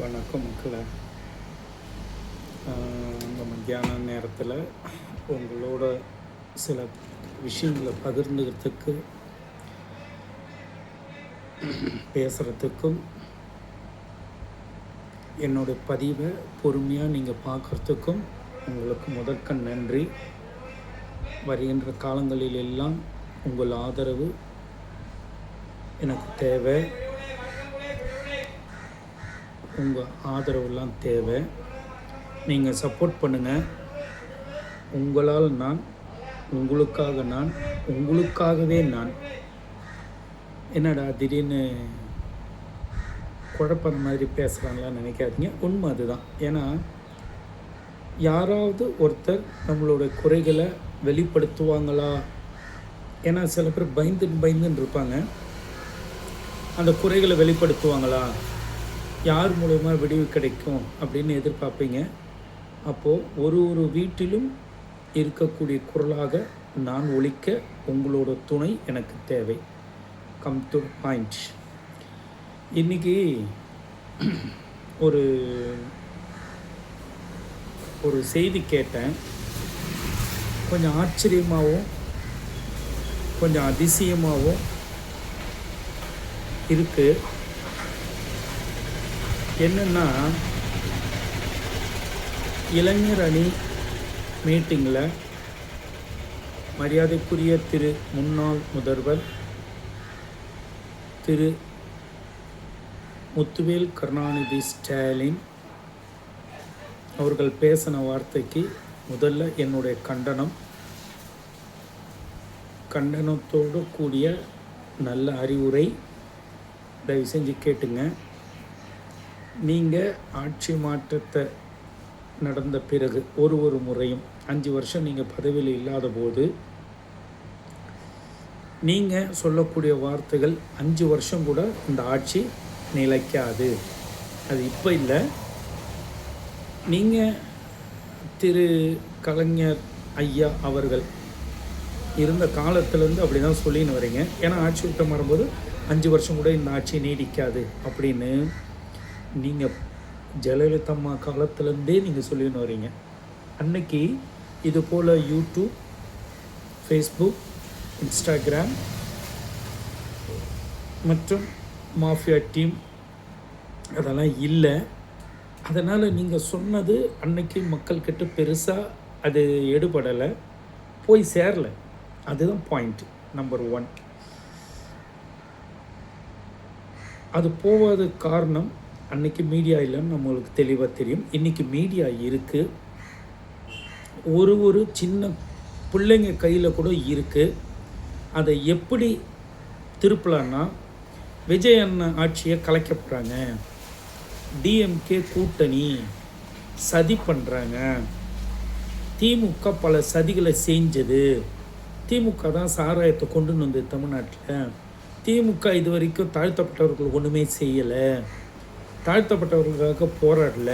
வணக்கம் மக்களை. இந்த மத்தியான நேரத்தில் உங்களோட சில விஷயங்களை பகிர்ந்துக்கிறதுக்கு பேசுகிறதுக்கும் என்னுடைய பதிவை பொறுமையாக நீங்கள் பார்க்குறதுக்கும் உங்களுக்கு முதற்க நன்றி. வருகின்ற காலங்களில் எல்லாம் உங்கள் ஆதரவு எனக்கு தேவை. உங்கள் ஆதரவுலாம் தேவை. நீங்கள் சப்போர்ட் பண்ணுங்கள். உங்களால் நான், உங்களுக்காக நான், உங்களுக்காகவே நான். என்னடா திடீர்னு குழப்பம் மாதிரி பேசுகிறாங்களான்னு நினைக்காதீங்க. உண்மை அதுதான். ஏன்னா யாராவது ஒருத்தர் நம்மளோட குறைகளை வெளிப்படுத்துவாங்களா? ஏன்னா சில பேர் பயந்துன்னு இருப்பாங்க. அந்த குறைகளை வெளிப்படுத்துவாங்களா, யார் மூலமா விடிவு கிடைக்கும் அப்படின்னு எதிர்பார்ப்பீங்க. அப்போது ஒரு வீட்டிலும் இருக்கக்கூடிய குரலாக நான் ஒலிக்க உங்களோட துணை எனக்கு தேவை. Come to point. இன்றைக்கி ஒரு செய்தி கேட்டேன். கொஞ்சம் ஆச்சரியமாகவும் கொஞ்சம் அதிசயமாகவும் இருக்குது. என்னென்னா, இளைஞர் அணி மீட்டிங்கில் மரியாதைக்குரிய முன்னாள் முதல்வர் திரு முத்துவேல் கருணாநிதி ஸ்டாலின் அவர்கள் பேசின வார்த்தைக்கு முதல்ல என்னுடைய கண்டனத்தோடு கூடிய நல்ல அறிவுரை. தயவு செஞ்சு கேட்டுங்க. நீங்கள் ஆட்சி மாற்றத்தை நடந்த பிறகு ஒரு முறையும் 5 வருஷம் நீங்கள் பதவியில் இல்லாத போது நீங்கள் சொல்லக்கூடிய வார்த்தைகள் 5 வருஷம் கூட இந்த ஆட்சி நிலைக்காது. அது இப்போ இல்லை. நீங்கள் திரு கலைஞர் ஐயா அவர்கள் இருந்த காலத்திலேருந்து அப்படி தான் சொல்லின்னு வரீங்க. ஏன்னா ஆட்சி விட்டம் வரும்போது 5 வருஷம் கூட இந்த ஆட்சி நீடிக்காது அப்படின்னு நீங்கள் ஜெயலலிதா அம்மா காலத்திலேருந்தே நீங்கள் சொல்லின்னு வரீங்க. அன்னைக்கு இது போல் யூடியூப், ஃபேஸ்புக், இன்ஸ்டாகிராம் மற்றும் மாஃபியா டீம் அதெல்லாம் இல்லை. அதனால் நீங்கள் சொன்னது அன்னைக்கு மக்கள்கிட்ட பெருசாக அது எடுபடலை, போய் சேரலை. அதுதான் பாயிண்ட் நம்பர் 1. அது போகாத காரணம் அன்றைக்கி மீடியா இல்லைன்னு நம்மளுக்கு தெளிவாக தெரியும். இன்றைக்கி மீடியா இருக்குது. ஒரு சின்ன பிள்ளைங்க கையில் கூட இருக்குது. அதை எப்படி திருப்பலான்னா, விஜய் அண்ணன் ஆட்சியை கலைக்கப்படுறாங்க, டிஎம்கே கூட்டணி சதி பண்ணுறாங்க, திமுக பல சதிகளை செஞ்சது, திமுக தான் சாராயத்தை கொண்டு வந்து தமிழ்நாட்டில், திமுக இது வரைக்கும் தாழ்த்தப்பட்டவர்கள் ஒன்றுமே செய்யலை, தாழ்த்தப்பட்டவர்களுக்காக போராடல,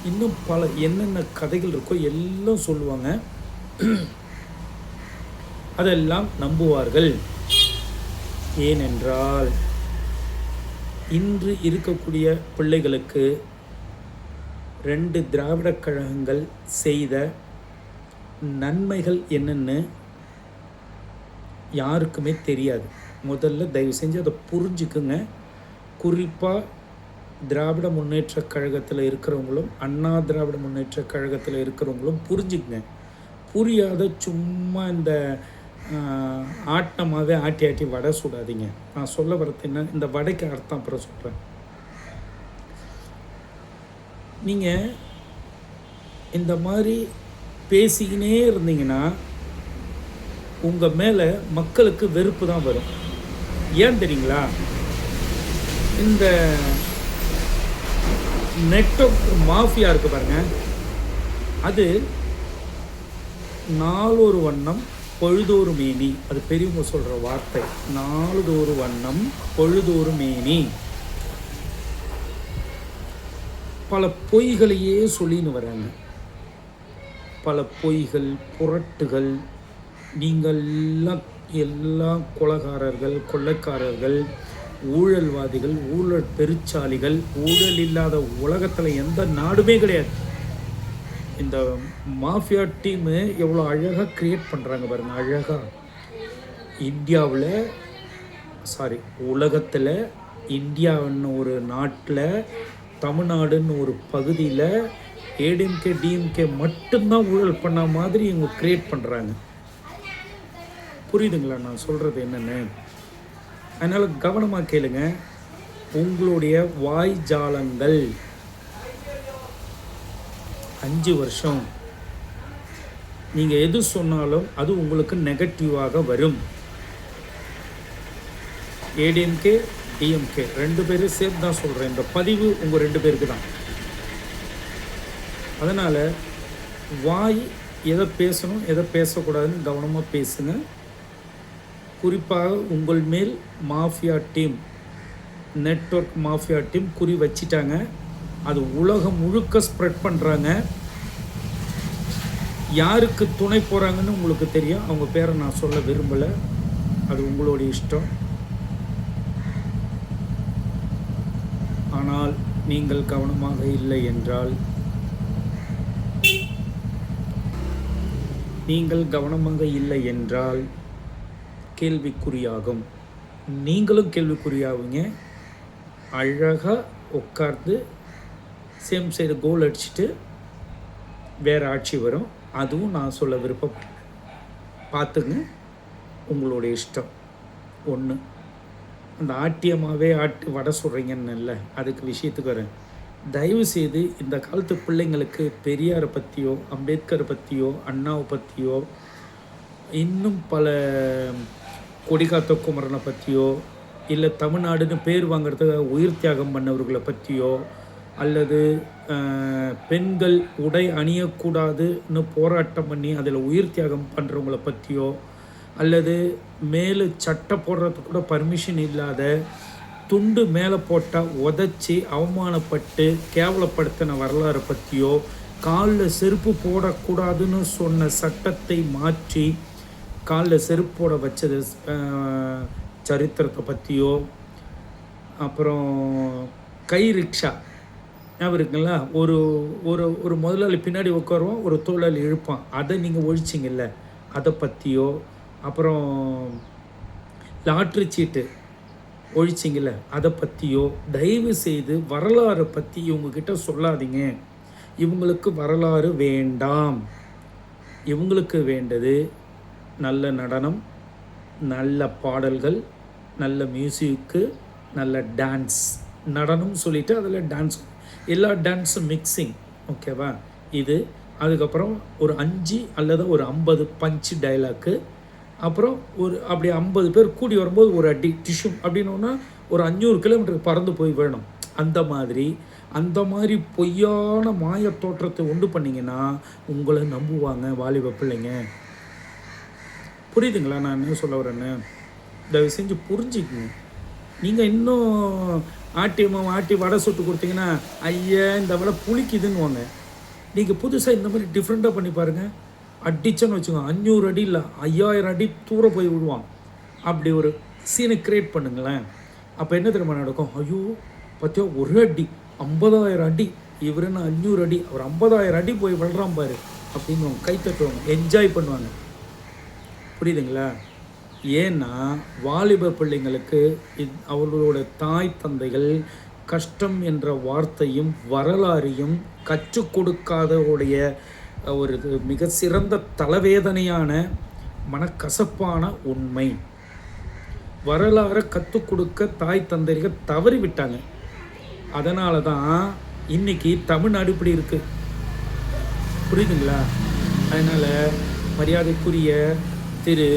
இன்னும் பல என்னென்ன கதைகள் இருக்கோ எல்லாம் சொல்லுவாங்க. அதெல்லாம் நம்புவார்கள். ஏனென்றால் இன்று இருக்கக்கூடிய பிள்ளைகளுக்கு 2 திராவிட கழகங்கள் செய்த நன்மைகள் என்னென்னு யாருக்குமே தெரியாது. முதல்ல தயவு செஞ்சு அதை புரிஞ்சுக்குங்க. குறிப்பாக திராவிட முன்னேற்ற கழகத்தில் இருக்கிறவங்களும் அண்ணா திராவிட முன்னேற்ற கழகத்தில் இருக்கிறவங்களும் புரிஞ்சுக்குங்க. புரியாத சும்மா இந்த ஆட்டமாகவே ஆட்டி வடை சுடாதீங்க. நான் சொல்ல வரது என்ன, இந்த வடைக்கு அர்த்தம் அப்புறம் சொல்கிறேன். நீங்கள் இந்த மாதிரி பேசிக்கினே இருந்தீங்கன்னா உங்கள் மேலே மக்களுக்கு வெறுப்பு தான் வரும். ஏன் தெரியுங்களா? இந்த நெட்வொர்க் மாஃபியா இருக்கு பாருங்க, அது நாளொரு வண்ணம் பொழுதொரு மேனி. அது பெரியவங்க சொல்கிற வார்த்தை. நாளொரு வண்ணம் பொழுதொரு மேனி. பல பொய்களையே சொல்லின்னு வராங்க. பல பொய்கள், புரட்டுகள். நீங்கள் எல்லாம் கொலைகாரர்கள், கொள்ளைக்காரர்கள், ஊழல்வாதிகள், ஊழல் பெருச்சாலிகள், ஊழல் இல்லாத உலகத்தில் எந்த நாடுமே கிடையாது. இந்த மாஃபியா டீமு எவ்வளோ அழகாக க்ரியேட் பண்ணுறாங்க பாருங்கள். அழகாக இந்தியாவில் உலகத்தில், இந்தியான்னு ஒரு நாட்டில், தமிழ்நாடுன்னு ஒரு பகுதியில் ஏடிஎம்கே டிஎம்கே மட்டும்தான் ஊழல் பண்ண மாதிரி இவங்க க்ரியேட் பண்ணுறாங்க. புரியுதுங்களா நான் சொல்கிறது என்னென்னு? அதனால் கவனமாக கேளுங்க. உங்களுடைய வாய் ஜாலங்கள் 5 வருஷம் நீங்கள் எது சொன்னாலும் அது உங்களுக்கு நெகட்டிவாக வரும். ஏடிஎம்கே டிஎம்கே 2 பேரும் சேர்த்து தான் சொல்கிறேன். இந்த பதிவு உங்கள் 2 பேருக்கு தான். அதனால் வாய் எதை பேசணும் எதை பேசக்கூடாதுன்னு கவனமாக பேசுங்க. குறிப்பாக உங்கள் மேல் mafia team, network mafia team குறி வச்சிட்டாங்க. அது உலகம் முழுக்க ஸ்ப்ரெட் பண்ணுறாங்க. யாருக்கு துணை போகிறாங்கன்னு உங்களுக்கு தெரியும். அவங்க பேரை நான் சொல்ல விரும்பலை, அது உங்களுடைய இஷ்டம். ஆனால் நீங்கள் கவனமாக இல்லை என்றால் கேள்விக்குறியாகும். நீங்களும் கேள்விக்குறியாகுங்க. அழகாக உட்கார்ந்து சேம் சைடு கோல் அடிச்சுட்டு வேறு ஆட்சி வரும். அதுவும் நான் சொல்ல விருப்பம். பார்த்துங்க, உங்களுடைய இஷ்டம். ஒன்று, அந்த ஆட்டியமாகவே வடை சொல்கிறீங்கன்னு இல்லை, அதுக்கு விஷயத்துக்கு வரேன். தயவுசெய்து இந்த காலத்து பிள்ளைங்களுக்கு பெரியாரை பற்றியோ, அம்பேத்கரை பற்றியோ, அண்ணாவை பற்றியோ, இன்னும் பல கொடிகாத்த குமரனை பற்றியோ, இல்லை தமிழ்நாடுன்னு பேர் வாங்கிறதுக்கு உயிர் தியாகம் பண்ணவர்களை பற்றியோ, அல்லது பெண்கள் உடை அணியக்கூடாதுன்னு போராட்டம் பண்ணி அதில் உயிர் தியாகம் பண்ணுறவங்கள பற்றியோ, அல்லது மேலே சட்டை போடுறதுக்கு கூட பர்மிஷன் இல்லாத துண்டு மேலே போட்டால் உதச்சி அவமானப்பட்டு கேவலப்படுத்தின வரலாறு பற்றியோ, காலில் செருப்பு போடக்கூடாதுன்னு சொன்ன சட்டத்தை மாற்றி காலில் செருப்பு போட வச்சது சரித்திரத்தை பற்றியோ, அப்புறம் கை ரிக்ஷா ஞாபகம் இருக்குங்களா? ஒரு ஒரு ஒரு முதலாளி பின்னாடி உட்காருவோம், ஒரு தொழிலாளி இழுப்பான், அதை நீங்கள் ஒழிச்சிங்கல்ல, அதை பற்றியோ, அப்புறம் லாட்ரி சீட்டு ஒழிச்சிங்கல்ல, அதை பற்றியோ, தயவு செய்து வரலாறை பற்றி இவங்கக்கிட்ட சொல்லாதீங்க. இவங்களுக்கு வரலாறு வேண்டாம். இவங்களுக்கு வேண்டது நல்ல நடனம், நல்ல பாடல்கள், நல்ல மியூசிக்கு, நல்ல டான்ஸ். நடனம் சொல்லிவிட்டு அதில் டான்ஸ், எல்லா டான்ஸும் மிக்சிங். ஓகேவா? இது அதுக்கப்புறம் ஒரு 5 அல்லது ஒரு 50 பஞ்சு டைலாக்கு. அப்புறம் ஒரு அப்படி 50 பேர் கூடி வரும்போது ஒரு அடி டிஷ்யூம் அப்படின்னோன்னா ஒரு 500 கிலோமீட்டருக்கு பறந்து போய் வேணும். அந்த மாதிரி பொய்யான மாய தோற்றத்தை உண்டு பண்ணிங்கன்னா உங்களை நம்புவாங்க வாலிப பிள்ளைங்க. புரியுதுங்களா நான் என்ன சொல்ல வரேன்னு? தயவு செஞ்சு புரிஞ்சுக்குங்க. நீங்கள் இன்னும் ஆட்டி வடை சுட்டு கொடுத்தீங்கன்னா ஐயா இந்த வடை புளிக்குதுன்னு வாங்க. நீங்கள் புதுசாக இந்த மாதிரி டிஃப்ரெண்ட்டாக பண்ணி பாருங்கள். அடிச்சேன்னு வச்சுக்கோங்க, 500 அடி இல்லை 5000 அடி தூரம் போய் விடுவான். அப்படி ஒரு சீனை க்ரியேட் பண்ணுங்களேன். அப்போ என்ன தெரியுமா நடக்கும்? ஐயோ பார்த்தியா, ஒரு அடி 50,000 அடி, இவருன்னு 500 அடி, அவர் 50,000 அடி போய் விழுறான் பாரு அப்படின்னு கை தட்டுவாங்க, என்ஜாய் பண்ணுவாங்க. புரியுதுங்களா? ஏன்னா வாலிப பிள்ளைங்களுக்கு அவர்களோட தாய் தந்தைகள் கஷ்டம் என்ற வார்த்தையும் வரலாறையும் கற்றுக் கொடுக்காதவுடைய ஒரு மிக சிறந்த தலைவேதனையான மனக்கசப்பான உண்மை. வரலாறை கற்றுக் கொடுக்க தாய் தந்தைகள் தவறிவிட்டாங்க. அதனால தான் இன்றைக்கி தமிழ்நாடு இப்படி இருக்குது. புரியுதுங்களா? அதனால் மரியாதைக்குரிய திரு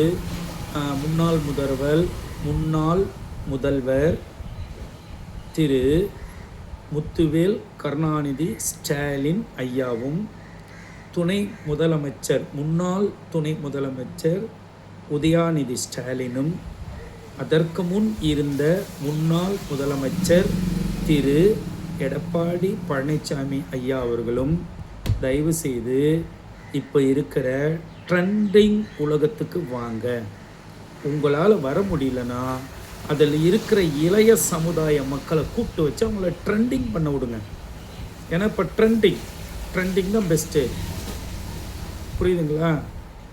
முன்னாள் முதல்வர் திரு முத்துவேல் கருணாநிதி ஸ்டாலின் ஐயாவும், முன்னாள் துணை முதலமைச்சர் உதயாநிதி ஸ்டாலினும், அதற்கு முன் இருந்த முன்னாள் முதலமைச்சர் திரு எடப்பாடி பழனிசாமி ஐயா அவர்களும் தயவு செய்து இப்போ இருக்கிற ட்ரெண்டிங் உலகத்துக்கு வாங்க. உங்களால் வர முடியலன்னா அதில் இருக்கிற இளைய சமுதாய மக்களை கூப்பிட்டு வச்சு அவங்கள ட்ரெண்டிங் பண்ண விடுங்க. ஏன்னா இப்போ ட்ரெண்டிங் தான் பெஸ்ட்டு. புரியுதுங்களா?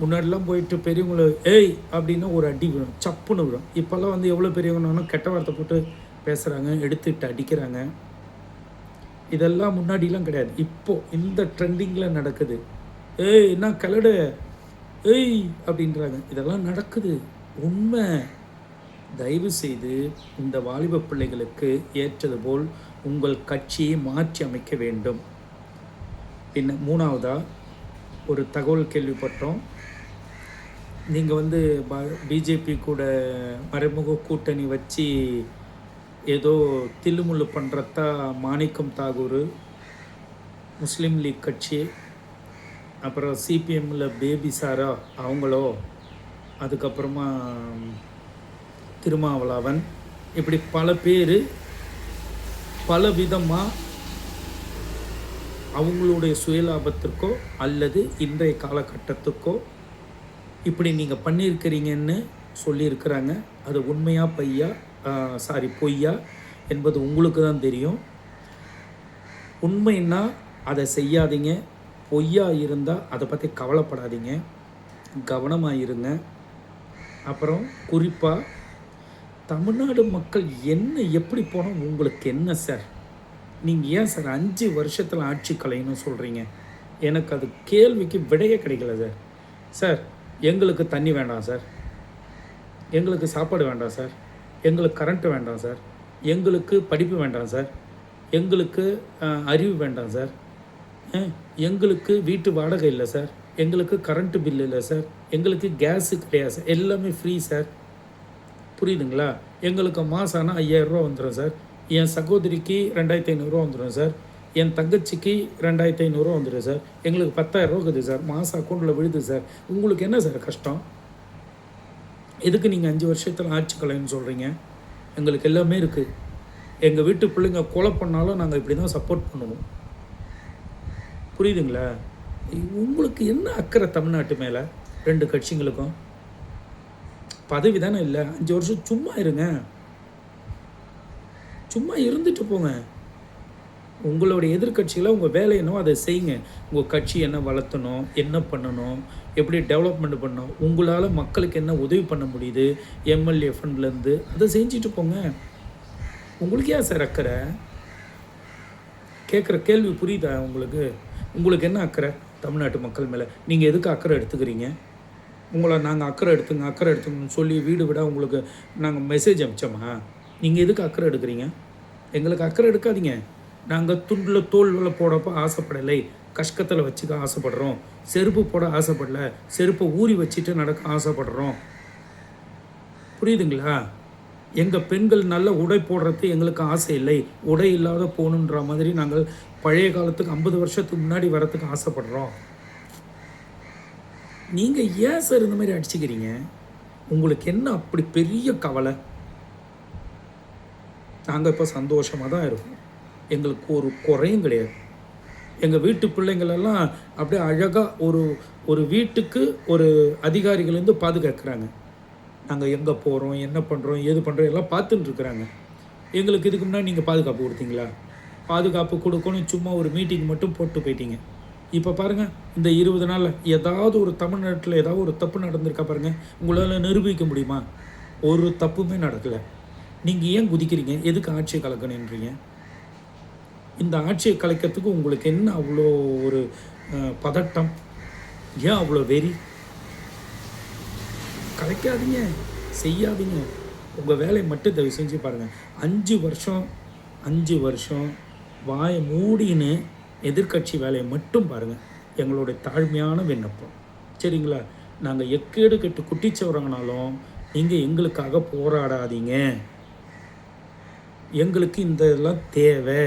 முன்னாடிலாம் போயிட்டு பெரியவங்கள ஏய் அப்படின்னா ஒரு அடி விடும், சப்புன்னு விடும். இப்போல்லாம் வந்து எவ்வளோ பெரியவங்கனாலும் கெட்ட வார்த்தை போட்டு பேசுகிறாங்க, எடுத்துட்டு அடிக்கிறாங்க. இதெல்லாம் முன்னாடிலாம் கிடையாது. இப்போது இந்த ட்ரெண்டிங்கில் நடக்குது. ஏய் என்ன கலடு, ஏய் அப்படின்றாங்க. இதெல்லாம் நடக்குது, உண்மை. தயவு செய்து இந்த வாலிப பிள்ளைகளுக்கு ஏற்றது போல் உங்கள் கட்சியை மாற்றி அமைக்க வேண்டும். பின்ன 3வதாக ஒரு தகவல் கேள்விப்பட்டோம். நீங்கள் வந்து பிஜேபி கூட மறைமுக கூட்டணி வச்சு ஏதோ தில்லுமுள்ளு பண்ணுறதா மாணிக்கம் தாகூர், முஸ்லீம் லீக் கட்சி, அப்புறம் சிபிஎம்மில் பேபி சாரா அவங்களோ, அதுக்கப்புறமா திருமாவளவன், இப்படி பல பேர் பல விதமாக அவங்களுடைய சுயலாபத்திற்கோ அல்லது இன்றைய காலகட்டத்துக்கோ இப்படி நீங்கள் பண்ணியிருக்கிறீங்கன்னு சொல்லியிருக்கிறாங்க. அது உண்மையா பொய்யா என்பது உங்களுக்கு தான் தெரியும். உண்மைன்னா அதை செய்யாதீங்க, பொய்யா இருந்தால் அதை பற்றி கவலைப்படாதீங்க, கவனமாக இருங்க. அப்புறம் குறிப்பாக தமிழ்நாடு மக்கள் என்ன எப்படி போனால் உங்களுக்கு என்ன சார்? நீங்கள் ஏன் சார் 5 வருஷத்தில் ஆட்சி கலைன்னு சொல்கிறீங்க? எனக்கு அது கேள்விக்கு விடையே கிடைக்கல சார். சார் எங்களுக்கு தண்ணி வேண்டாம் சார், எங்களுக்கு சாப்பாடு வேண்டாம் சார், எங்களுக்கு கரண்ட்டு வேண்டாம் சார், எங்களுக்கு படிப்பு வேண்டாம் சார், எங்களுக்கு அறிவு வேண்டாம் சார், எங்களுக்கு வீட்டு வாடகை இல்லை சார், எங்களுக்கு கரண்ட்டு பில் இல்லை சார், எங்களுக்கு கேஸு கிடையாது சார், எல்லாமே ஃப்ரீ சார். புரியுதுங்களா? எங்களுக்கு மாதம் ஆனால் 5000 ரூபா வந்துடும் சார், என் சகோதரிக்கு 2500 ரூபா வந்துடும் சார், என் தங்கச்சிக்கு 2500 ரூபா வந்துடும் சார், எங்களுக்கு 10,000 ரூபா இருக்குது சார், மாதம் அக்கௌண்ட்டில் விழுது சார். உங்களுக்கு என்ன சார் கஷ்டம்? எதுக்கு நீங்கள் 5 வருஷத்தில் ஆட்சி கலைன்னு சொல்கிறீங்க? எங்களுக்கு எல்லாமே இருக்குது. எங்கள் வீட்டு பிள்ளைங்க கொலை பண்ணாலும் நாங்கள் இப்படி தான் சப்போர்ட் பண்ணுவோம். புரியுதுங்களா? உங்களுக்கு என்ன அக்கறை தமிழ்நாட்டு மேலே? 2 கட்சிங்களுக்கும் பதவி தானே இல்லை. 5 வருஷம் சும்மா இருங்க, சும்மா இருந்துட்டு போங்க. உங்களுடைய எதிர்கட்சிகளை உங்கள் வேலை என்னவோ அதை செய்யுங்க. உங்கள் கட்சி என்ன வளர்த்தணும், என்ன பண்ணணும், எப்படி டெவலப்மெண்ட் பண்ணணும், உங்களால் மக்களுக்கு என்ன உதவி பண்ண முடியுது எம்எல்ஏ ஃபண்ட்லேருந்து, அதை செஞ்சுட்டு போங்க. உங்களுக்கு ஏன் சார் அக்கறை? கேட்குற கேள்வி புரியுதா உங்களுக்கு? உங்களுக்கு என்ன அக்கறை தமிழ்நாட்டு மக்கள் மேலே? நீங்கள் எதுக்கு அக்கறை எடுத்துக்கிறீங்க? உங்களை நாங்கள் அக்கறை எடுத்துங்கன்னு சொல்லி வீடு விட உங்களுக்கு நாங்கள் மெசேஜ் அனுப்பிச்சோமா? நீங்கள் எதுக்கு அக்கறை எடுக்கிறீங்க? எங்களுக்கு அக்கறை எடுக்காதீங்க. நாங்கள் துண்டில் தோல்வில் போடப்போ ஆசைப்படலை, கஷ்டத்தில் வச்சுக்க ஆசைப்படுறோம். செருப்பு போட ஆசைப்படலை, செருப்பை ஊறி வச்சுட்டு நடக்க ஆசைப்படுறோம். புரியுதுங்களா? எங்கள் பெண்கள் நல்ல உடை போடுறது எங்களுக்கு ஆசை இல்லை, உடை இல்லாத போகணுன்ற மாதிரி நாங்கள் பழைய காலத்துக்கு 50 வருஷத்துக்கு முன்னாடி வரத்துக்கு ஆசைப்படுறோம். நீங்கள் ஏன் சார் இந்த மாதிரி அடிச்சுக்கிறீங்க? உங்களுக்கு என்ன அப்படி பெரிய கவலை? நாங்கள் இப்போ சந்தோஷமாக தான் இருக்கோம், எங்களுக்கு ஒரு குறையும் கிடையாது. எங்கள் வீட்டு பிள்ளைங்களெல்லாம் அப்படியே அழகாக ஒரு வீட்டுக்கு ஒரு அதிகாரிகள்லேருந்து பாதுகாக்கிறாங்க. நாங்கள் எங்கே போகிறோம், என்ன பண்ணுறோம், ஏது பண்ணுறோம் எல்லாம் பார்த்துட்டுருக்குறாங்க. எங்களுக்கு இதுக்கு முன்னாடி நீங்கள் பாதுகாப்பு கொடுத்தீங்களா? பாதுகாப்பு கொடுக்கணும் சும்மா ஒரு மீட்டிங் மட்டும் போட்டு போயிட்டீங்க. இப்போ பாருங்கள், இந்த 20 நாளில் ஏதாவது ஒரு தமிழ்நாட்டில் ஏதாவது ஒரு தப்பு நடந்திருக்கா பாருங்கள். உங்களால் நிரூபிக்க முடியுமா? ஒரு தப்புமே நடக்கலை. நீங்கள் ஏன் குதிக்கிறீங்க? எதுக்கு ஆட்சியை கலக்கணுன்றீங்க? இந்த ஆட்சியை கலைக்கிறதுக்கு உங்களுக்கு என்ன அவ்வளோ ஒரு பதட்டம்? ஏன் அவ்வளோ வெறி? கலைக்காதீங்க, செய்யாதீங்க. உங்கள் வேலையை மட்டும் தயவு செஞ்சு பாருங்கள். 5 வருஷம் வாயை மூடின்னு எதிர்கட்சி வேலையை மட்டும் பாருங்கள். எங்களுடைய தாழ்மையான விண்ணப்பம், சரிங்களா? நாங்கள் எக்கேடு கெட்டு குட்டிச்சவரங்கனாலும் நீங்கள் எங்களுக்காக போராடாதீங்க. எங்களுக்கு இந்த இதெல்லாம் தேவை.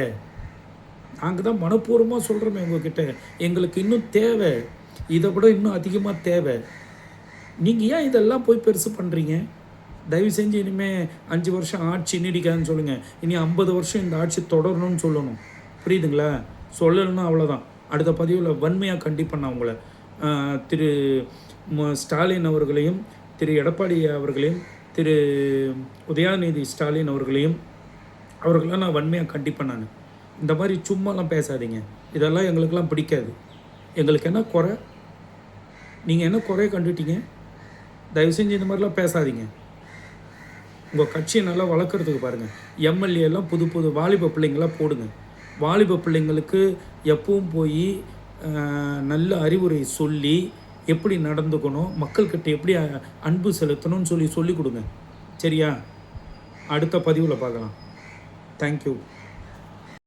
நாங்கள் தான் மனப்பூர்வமாக சொல்கிறோமே உங்கள்கிட்ட, எங்களுக்கு இன்னும் தேவை, இதை விட இன்னும் அதிகமாக தேவை. நீங்கள் ஏன் இதெல்லாம் போய் பெருசு பண்ணுறீங்க? தயவு செஞ்சு இனிமேல் 5 வருஷம் ஆட்சி நீடிக்காதுன்னு சொல்லுங்கள். இனி 50 வருஷம் இந்த ஆட்சி தொடரணும்னு சொல்லணும். புரியுதுங்களா? சொல்லணும்னா அவ்வளோதான். அடுத்த பதிவில் வன்மையாக கண்டிப்பேன் நான் உங்களை. திரு ஸ்டாலின் அவர்களையும் திரு எடப்பாடி அவர்களையும் திரு உதயாநிதி ஸ்டாலின் அவர்களெலாம் நான் வன்மையாக கண்டிப்பேன். நான் இந்த மாதிரி சும்மாலாம் பேசாதீங்க, இதெல்லாம் எங்களுக்கெல்லாம் பிடிக்காது. எங்களுக்கு என்ன குறை, நீங்கள் என்ன குறைய கண்டுட்டீங்க? தயவு செஞ்சு இந்த மாதிரிலாம் பேசாதீங்க. உங்கள் கட்சியை நல்லா வளர்க்குறதுக்கு பாருங்கள். எம்எல்ஏலாம் புது புது வாலிப பிள்ளைங்களாம் போடுங்க. வாலிப பிள்ளைங்களுக்கு எப்பவும் போய் நல்ல அறிவுரை சொல்லி எப்படி நடந்துக்கணும், மக்கள்கிட்ட எப்படி அன்பு செலுத்தணும்னு சொல்லி கொடுங்க. சரியா? அடுத்த பதிவில் பார்க்கலாம். தேங்க்யூ.